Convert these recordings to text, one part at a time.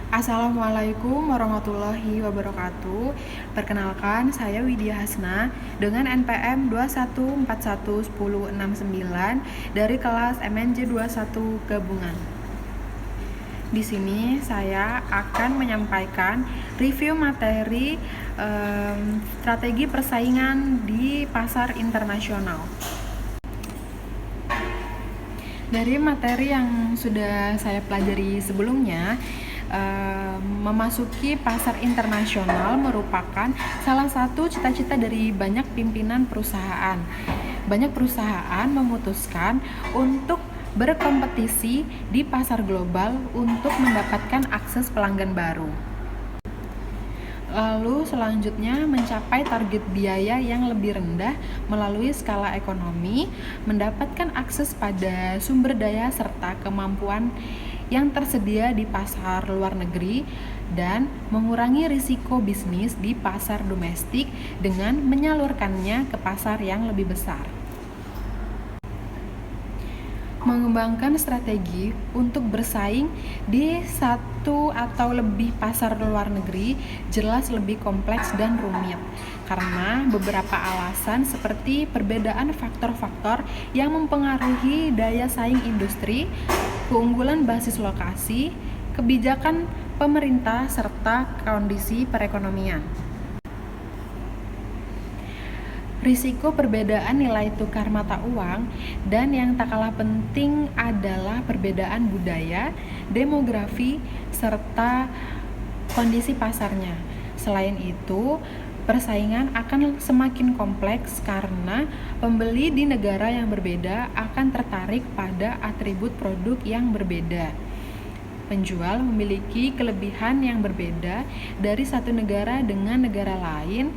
Assalamualaikum warahmatullahi wabarakatuh. Perkenalkan, saya Widya Hasna dengan NPM 21411069 dari kelas MNJ 21 Gabungan. Di sini saya akan menyampaikan review materi strategi persaingan di pasar internasional. Dari materi yang sudah saya pelajari sebelumnya, memasuki pasar internasional merupakan salah satu cita-cita dari banyak pimpinan perusahaan. Banyak perusahaan memutuskan untuk berkompetisi di pasar global untuk mendapatkan akses pelanggan baru. Lalu selanjutnya mencapai target biaya yang lebih rendah melalui skala ekonomi, mendapatkan akses pada sumber daya serta kemampuan yang tersedia di pasar luar negeri, dan mengurangi risiko bisnis di pasar domestik dengan menyalurkannya ke pasar yang lebih besar. Mengembangkan strategi untuk bersaing di satu atau lebih pasar luar negeri jelas lebih kompleks dan rumit karena beberapa alasan seperti perbedaan faktor-faktor yang mempengaruhi daya saing industri, keunggulan basis lokasi, kebijakan pemerintah, serta kondisi perekonomian. Risiko perbedaan nilai tukar mata uang, dan yang tak kalah penting adalah perbedaan budaya, demografi, serta kondisi pasarnya. Selain itu, persaingan akan semakin kompleks karena pembeli di negara yang berbeda akan tertarik pada atribut produk yang berbeda. Penjual memiliki kelebihan yang berbeda dari satu negara dengan negara lain,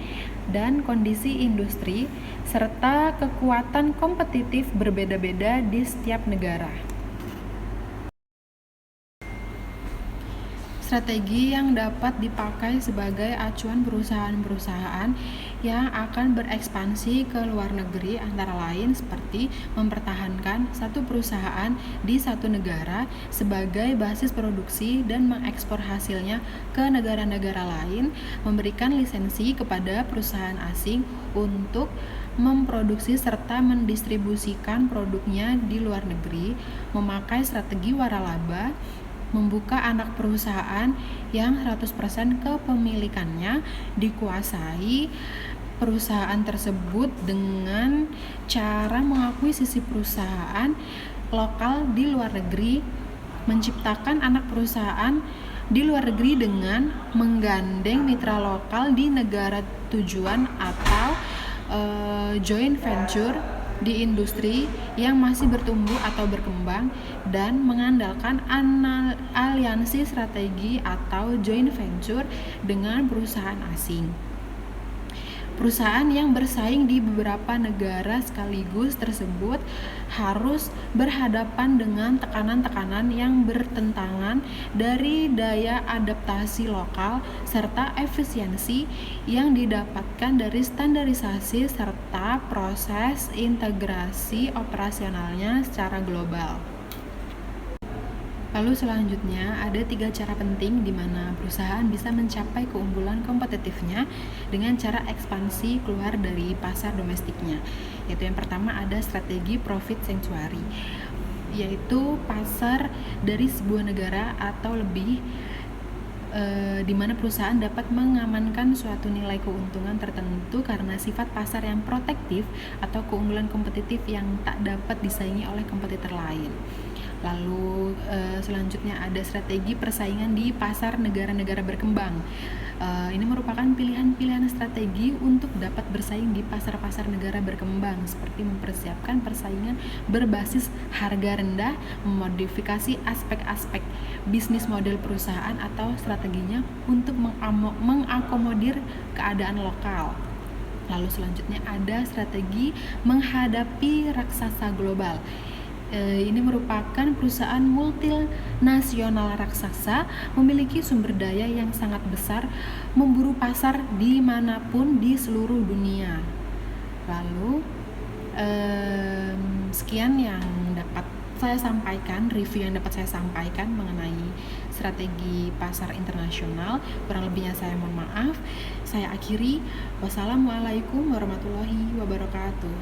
dan kondisi industri serta kekuatan kompetitif berbeda-beda di setiap negara. Strategi yang dapat dipakai sebagai acuan perusahaan-perusahaan yang akan berekspansi ke luar negeri antara lain seperti mempertahankan satu perusahaan di satu negara sebagai basis produksi dan mengekspor hasilnya ke negara-negara lain, memberikan lisensi kepada perusahaan asing untuk memproduksi serta mendistribusikan produknya di luar negeri, memakai strategi waralaba, membuka anak perusahaan yang 100% kepemilikannya dikuasai perusahaan tersebut dengan cara mengakui sisi perusahaan lokal di luar negeri, menciptakan anak perusahaan di luar negeri dengan menggandeng mitra lokal di negara tujuan atau joint venture di industri yang masih bertumbuh atau berkembang, dan mengandalkan aliansi strategi atau joint venture dengan perusahaan asing. Perusahaan yang bersaing di beberapa negara sekaligus tersebut harus berhadapan dengan tekanan-tekanan yang bertentangan dari daya adaptasi lokal serta efisiensi yang didapatkan dari standarisasi serta proses integrasi operasionalnya secara global. Lalu selanjutnya ada 3 cara penting di mana perusahaan bisa mencapai keunggulan kompetitifnya dengan cara ekspansi keluar dari pasar domestiknya. Yaitu yang pertama ada strategi profit sanctuary, yaitu pasar dari sebuah negara atau lebih, di mana perusahaan dapat mengamankan suatu nilai keuntungan tertentu karena sifat pasar yang protektif atau keunggulan kompetitif yang tak dapat disaingi oleh kompetitor lain. Lalu selanjutnya ada strategi persaingan di pasar negara-negara berkembang. Ini merupakan pilihan-pilihan strategi untuk dapat bersaing di pasar-pasar negara berkembang, seperti mempersiapkan persaingan berbasis harga rendah, memodifikasi aspek-aspek bisnis model perusahaan atau strateginya untuk mengakomodir keadaan lokal. Lalu selanjutnya ada strategi menghadapi raksasa global. Ini merupakan perusahaan multinasional raksasa memiliki sumber daya yang sangat besar, memburu pasar dimanapun di seluruh dunia. Lalu sekian yang dapat saya sampaikan, review yang dapat saya sampaikan mengenai strategi pasar internasional. Kurang lebihnya saya mohon maaf. Saya akhiri. Wassalamualaikum warahmatullahi wabarakatuh.